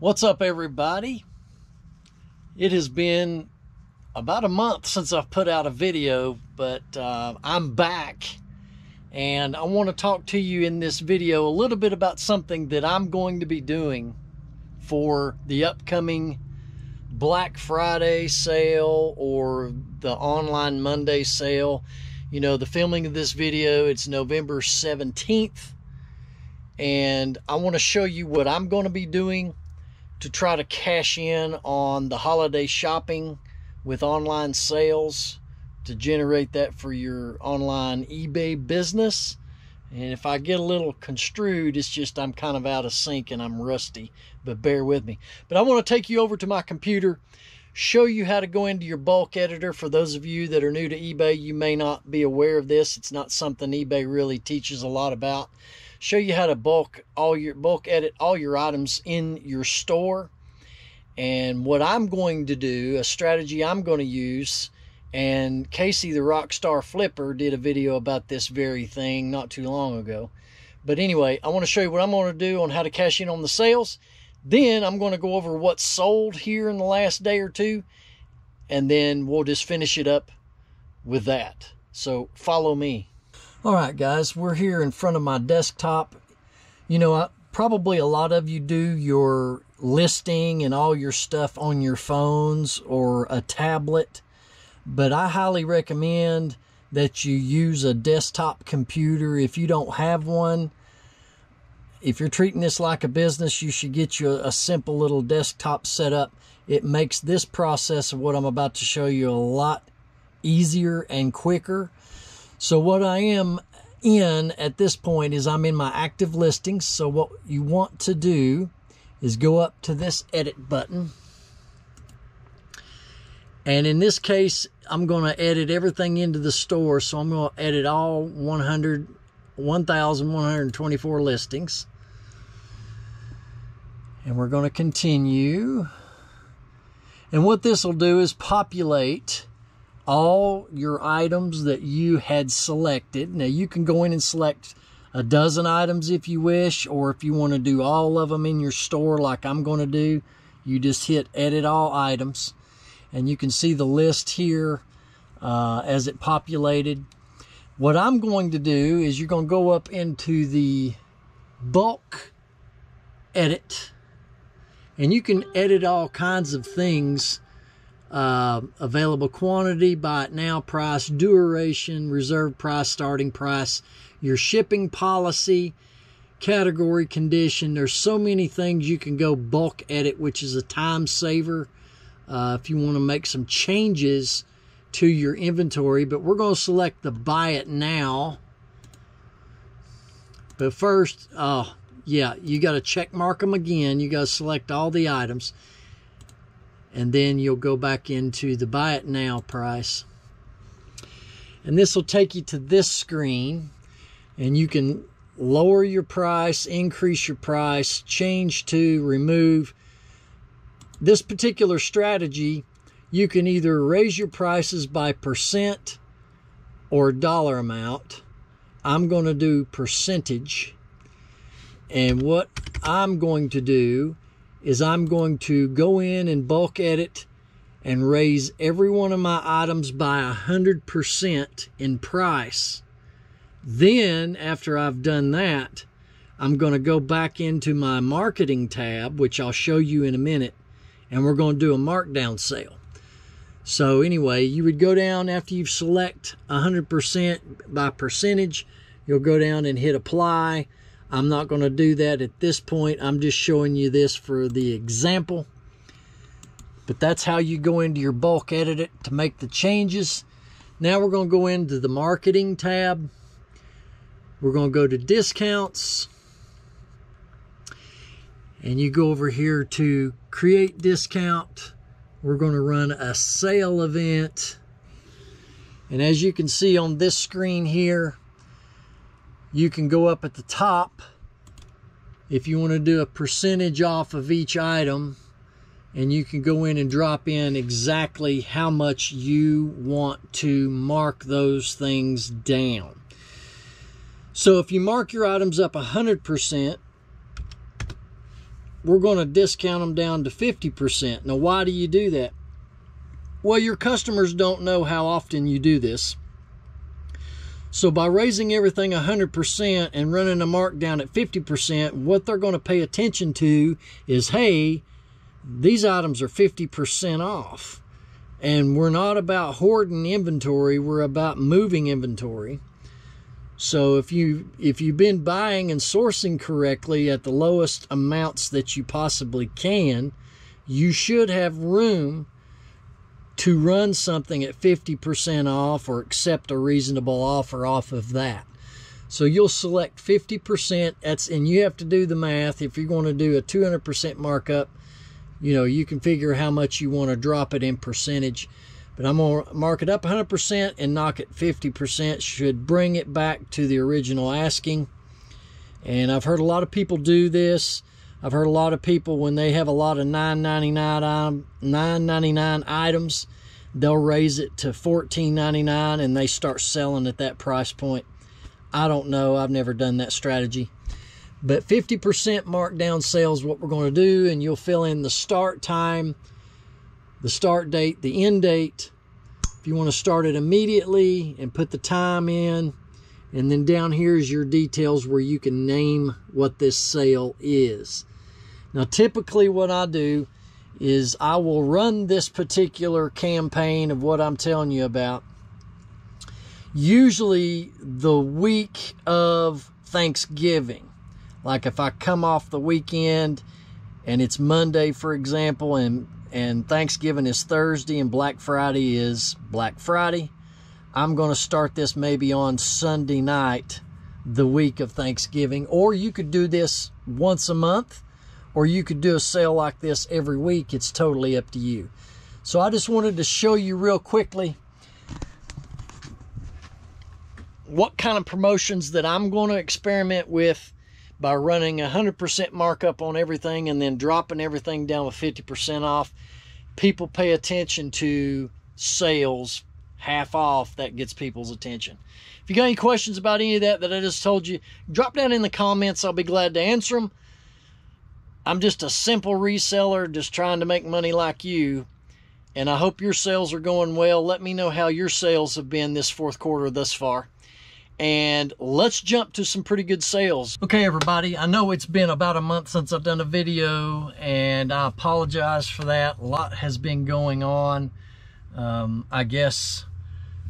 What's up, everybody? It has been about a month since I've put out a video, but I'm back and I want to talk to you in this video a little bit about something that I'm going to be doing for the upcoming Black Friday sale or the online Monday sale. You know, the filming of this video, it's November 17th, and I want to show you what I'm going to be doing to try to cash in on the holiday shopping with online sales to generate that for your online eBay business. And if I get a little construed, it's just I'm kind of out of sync and I'm rusty, but bear with me. But I want to take you over to my computer, show you how to go into your bulk editor. For those of you that are new to eBay, you may not be aware of this. It's not something eBay really teaches a lot about. Show you how to bulk edit all your items in your store. And what I'm going to do, a strategy I'm going to use, and Casey the Rockstar Flipper did a video about this very thing not too long ago. But anyway, I want to show you what I'm going to do on how to cash in on the sales. Then I'm going to go over what's sold here in the last day or two, and then we'll just finish it up with that. So follow me. All right, guys, we're here in front of my desktop. You know, probably a lot of you do your listing and all your stuff on your phones or a tablet, but I highly recommend that you use a desktop computer. If you don't have one, if you're treating this like a business, you should get you a simple little desktop setup. It makes this process of what I'm about to show you a lot easier and quicker. So what I am in at this point is I'm in my active listings. So what you want to do is go up to this edit button. And in this case, I'm going to edit everything into the store. So I'm going to edit all 1,124 listings. And we're going to continue. And what this will do is populate all your items that you had selected. Now you can go in and select a dozen items if you wish, or if you want to do all of them in your store like I'm going to do, you just hit edit all items, and you can see the list here as it populated. What I'm going to do is you're going to go up into the bulk edit, and you can edit all kinds of things. Available quantity, buy it now price, duration, reserve price, starting price, your shipping policy, category, condition. There's so many things you can go bulk edit, which is a time saver if you want to make some changes to your inventory. But we're going to select the buy it now. But first, yeah, you got to check mark them again. You got to select all the items. And then you'll go back into the buy it now price. And this will take you to this screen. And you can lower your price, increase your price, change to, remove. This particular strategy, you can either raise your prices by percent or dollar amount. I'm going to do percentage. And what I'm going to do is I'm going to go in and bulk edit and raise every one of my items by 100% in price. Then, after I've done that, I'm going to go back into my marketing tab, which I'll show you in a minute, and we're going to do a markdown sale. So anyway, you would go down after you select 100% by percentage, you'll go down and hit apply. I'm not going to do that at this point. I'm just showing you this for the example. But that's how you go into your bulk edit to make the changes. Now we're going to go into the marketing tab. We're going to go to discounts. And you go over here to create discount. We're going to run a sale event. And as you can see on this screen here, you can go up at the top if you want to do a percentage off of each item, and you can go in and drop in exactly how much you want to mark those things down. So if you mark your items up 100%, we're going to discount them down to 50%. Now, why do you do that? Well, your customers don't know how often you do this. So by raising everything 100% and running a markdown at 50%, what they're going to pay attention to is, hey, these items are 50% off. And we're not about hoarding inventory, we're about moving inventory. So if you've been buying and sourcing correctly at the lowest amounts that you possibly can, you should have room to run something at 50% off or accept a reasonable offer off of that. So you'll select 50%, and you have to do the math. If you're going to do a 200% markup, you know, you can figure how much you want to drop it in percentage. But I'm going to mark it up 100% and knock it 50%. Should bring it back to the original asking. And I've heard a lot of people do this. I've heard a lot of people, when they have a lot of $9.99 items, they'll raise it to $14.99 and they start selling at that price point. I don't know. I've never done that strategy. But 50% markdown sales is what we're going to do, and you'll fill in the start time, the start date, the end date. If you want to start it immediately and put the time in, and then down here is your details where you can name what this sale is. Now, typically what I do is I will run this particular campaign of what I'm telling you about usually the week of Thanksgiving. Like if I come off the weekend and it's Monday, for example, and Thanksgiving is Thursday and Black Friday is Black Friday, I'm going to start this maybe on Sunday night, the week of Thanksgiving. Or you could do this once a month, or you could do a sale like this every week. It's totally up to you. So I just wanted to show you real quickly what kind of promotions that I'm going to experiment with by running 100% markup on everything and then dropping everything down with 50% off. People pay attention to sales half off. That gets people's attention. If you got any questions about any of that I just told you, drop down in the comments. I'll be glad to answer them. I'm just a simple reseller, just trying to make money like you. And I hope your sales are going well. Let me know how your sales have been this fourth quarter thus far. And let's jump to some pretty good sales. Okay, everybody, I know it's been about a month since I've done a video, and I apologize for that. A lot has been going on, I guess,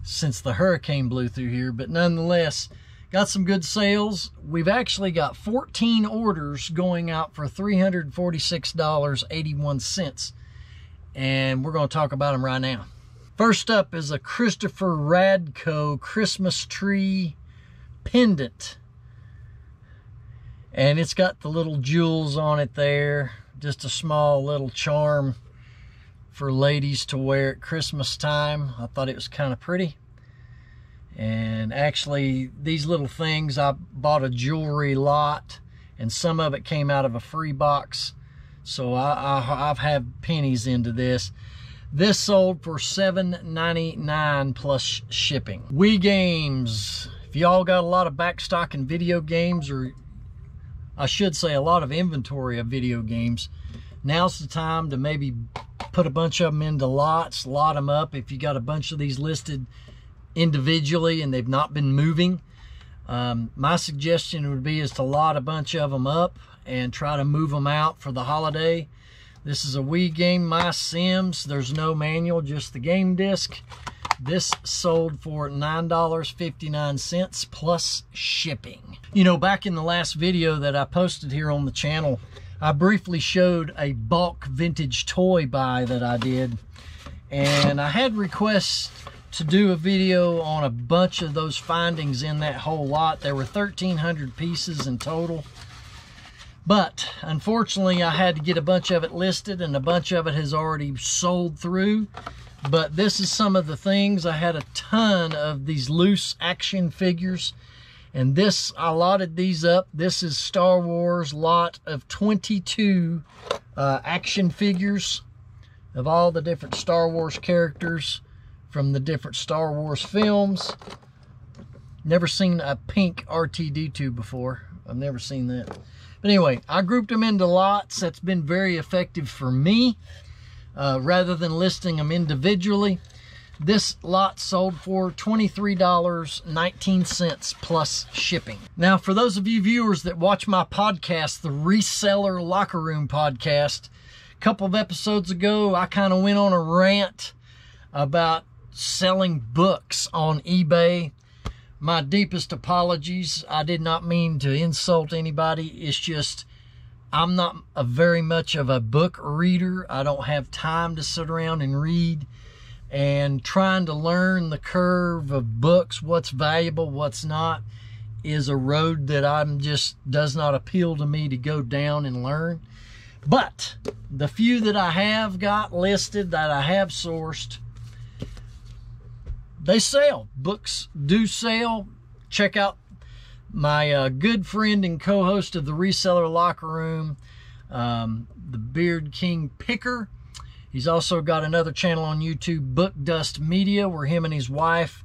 since the hurricane blew through here. But nonetheless, got some good sales. We've actually got 14 orders going out for $346.81. And we're going to talk about them right now. First up is a Christopher Radko Christmas tree pendant. And it's got the little jewels on it there. Just a small little charm for ladies to wear at Christmas time. I thought it was kind of pretty. And actually, these little things, I bought a jewelry lot, and some of it came out of a free box. So I've had pennies into this. This sold for $7.99 plus shipping. Wii Games. If y'all got a lot of backstock in video games, or I should say a lot of inventory of video games, now's the time to maybe put a bunch of them into lots, lot them up. If you got a bunch of these listed individually and they've not been moving, my suggestion would be is to lot a bunch of them up and try to move them out for the holiday. This is a Wii game, My Sims. There's no manual, just the game disc. This sold for $9.59 plus shipping. You know, back in the last video that I posted here on the channel, I briefly showed a bulk vintage toy buy that I did. And I had requests to do a video on a bunch of those findings in that whole lot. There were 1,300 pieces in total. But unfortunately, I had to get a bunch of it listed, and a bunch of it has already sold through. But this is some of the things. I had a ton of these loose action figures, and this, I lotted these up. This is Star Wars lot of 22 action figures of all the different Star Wars characters from the different Star Wars films. Never seen a pink R2-D2 before. I've never seen that. But anyway, I grouped them into lots. That's been very effective for me, rather than listing them individually. This lot sold for $23.19 plus shipping. Now, for those of you viewers that watch my podcast, the Reseller Locker Room podcast, a couple of episodes ago, I kind of went on a rant about selling books on eBay. My deepest apologies. I did not mean to insult anybody. It's just, I'm not very much of a book reader. I don't have time to sit around and read. And trying to learn the curve of books, what's valuable, what's not, is a road that does not appeal to me to go down and learn. But the few that I have got listed, that I have sourced, they sell. Books do sell. Check out my good friend and co-host of the Reseller Locker Room, the Beard King Picker. He's also got another channel on YouTube, Book Dust Media, where him and his wife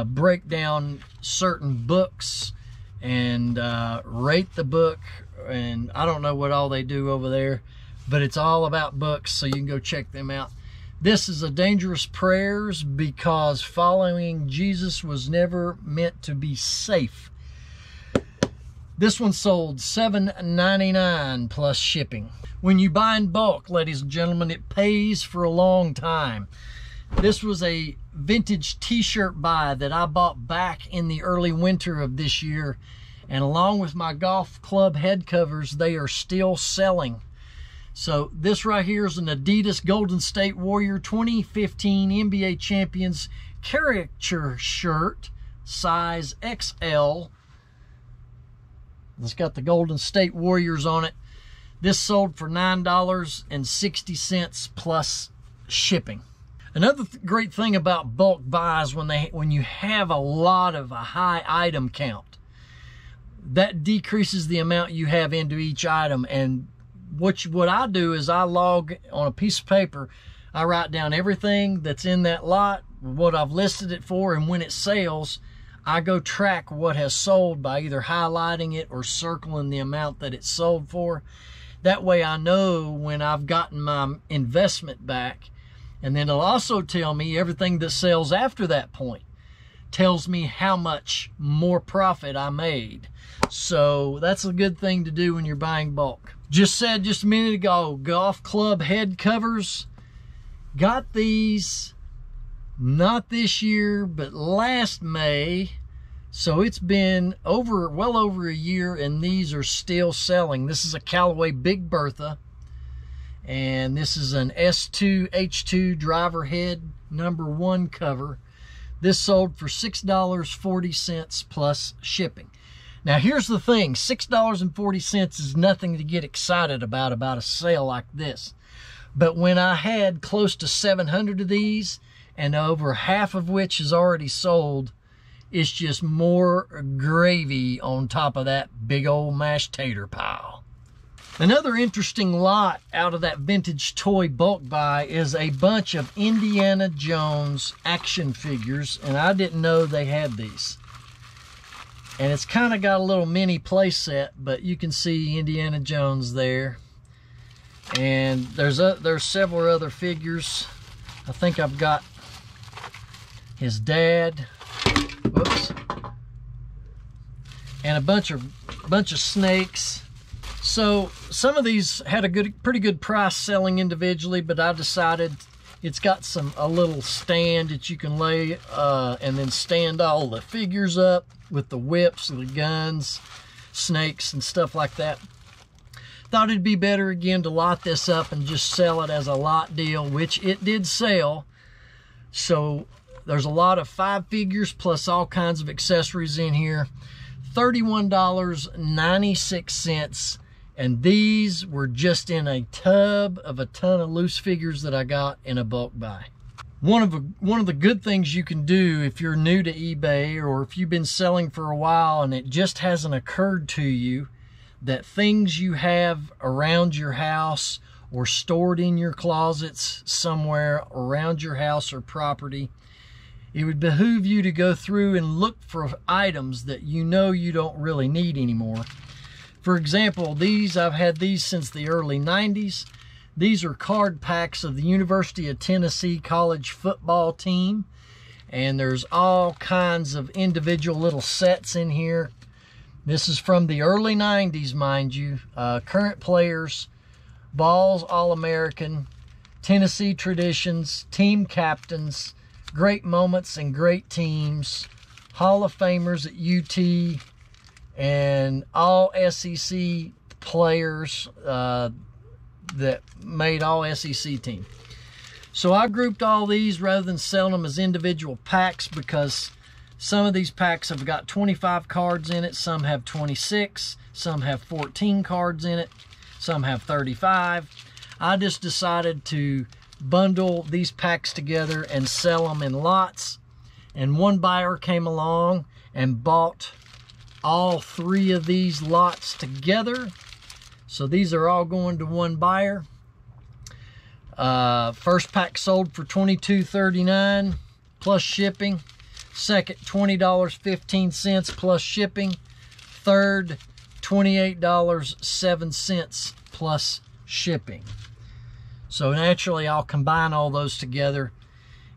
break down certain books and rate the book. And I don't know what all they do over there, but it's all about books, so you can go check them out. This is a Dangerous Prayers, because following Jesus was never meant to be safe. This one sold $7.99 plus shipping. When you buy in bulk, ladies and gentlemen, it pays for a long time. This was a vintage t-shirt buy that I bought back in the early winter of this year. And along with my golf club head covers, they are still selling. So this right here is an Adidas Golden State Warrior 2015 NBA Champions caricature shirt, size XL. It's got the Golden State Warriors on it. This sold for $9.60 plus shipping. Another great thing about bulk buys, when you have a lot of a high item count, that decreases the amount you have into each item. And what I do is I log on a piece of paper. I write down everything that's in that lot, what I've listed it for, and when it sells, I go track what has sold by either highlighting it or circling the amount that it's sold for. That way I know when I've gotten my investment back. And then it'll also tell me everything that sells after that point. Tells me how much more profit I made. So that's a good thing to do when you're buying bulk. Just said just a minute ago, golf club head covers. Got these, not this year, but last May. So it's been well over a year, and these are still selling. This is a Callaway Big Bertha, and this is an S2H2 driver head #1 cover. This sold for $6.40 plus shipping. Now here's the thing, $6.40 is nothing to get excited about a sale like this. But when I had close to 700 of these, and over half of which is already sold, it's just more gravy on top of that big old mashed tater pile. Another interesting lot out of that vintage toy bulk buy is a bunch of Indiana Jones action figures, and I didn't know they had these. And it's kind of got a little mini play set, but you can see Indiana Jones there. And there's several other figures. I think I've got his dad. Whoops. And a bunch of snakes. So some of these had a pretty good price selling individually, but I decided it's got a little stand that you can lay and then stand all the figures up with the whips and the guns, snakes and stuff like that. Thought it'd be better again to lot this up and just sell it as a lot deal, which it did sell. So there's a lot of 5 figures plus all kinds of accessories in here. $31.96, and these were just in a tub of a ton of loose figures that I got in a bulk buy. One of the good things you can do if you're new to eBay, or if you've been selling for a while and it just hasn't occurred to you that things you have around your house or stored in your closets somewhere around your house or property, it would behoove you to go through and look for items that you know you don't really need anymore. For example, these, I've had these since the early 90s. These are card packs of the University of Tennessee college football team. And there's all kinds of individual little sets in here. This is from the early 90s, mind you. Current players, balls, All-American, Tennessee traditions, team captains, great moments and great teams, Hall of Famers at UT, and all SEC players that made all SEC team. So I grouped all these rather than selling them as individual packs, because some of these packs have got 25 cards in it, some have 26, some have 14 cards in it, some have 35. I just decided to bundle these packs together and sell them in lots. And one buyer came along and bought all 3 of these lots together. So these are all going to one buyer. First pack sold for $22.39 plus shipping. Second, $20.15 plus shipping. Third, $28.07 plus shipping. So naturally, I'll combine all those together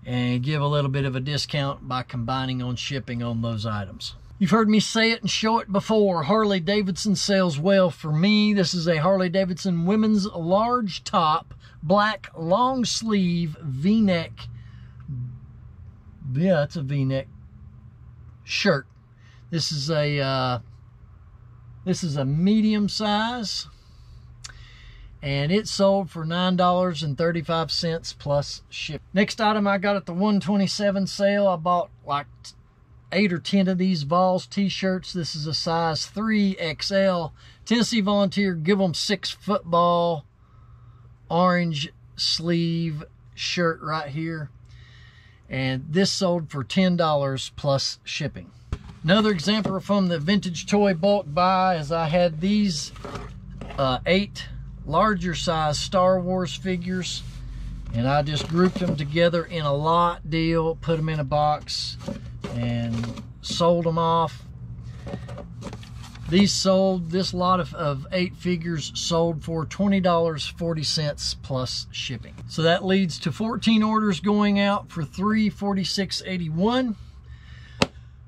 and give a little bit of a discount by combining on shipping on those items. You've heard me say it and show it before. Harley-Davidson sells well for me. This is a Harley-Davidson women's large top, black long sleeve V-neck. Yeah, it's a V-neck shirt. This is a medium size, and it sold for $9.35 plus ship. Next item I got at the 127 sale. I bought like 8 or 10 of these Vols t-shirts. This is a size 3XL. Tennessee Volunteer Give 'em 6 football orange sleeve shirt right here. And this sold for $10 plus shipping. Another example from the vintage toy bulk buy is I had these 8 larger size Star Wars figures, and I just grouped them together in a lot deal, put them in a box, and sold them off. These sold, this lot of 8 figures sold for $20.40 plus shipping. So that leads to 14 orders going out for $346.81.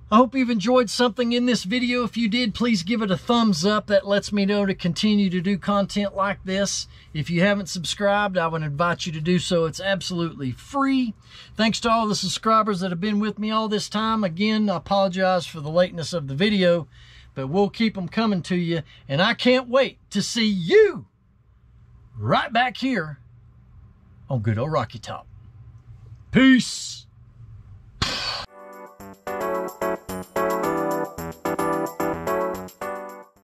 I hope you've enjoyed something in this video. If you did, please give it a thumbs up. That lets me know to continue to do content like this. If you haven't subscribed, I would invite you to do so. It's absolutely free. Thanks to all the subscribers that have been with me all this time. Again, I apologize for the lateness of the video, but we'll keep them coming to you. And I can't wait to see you right back here on good old Rocky Top. Peace.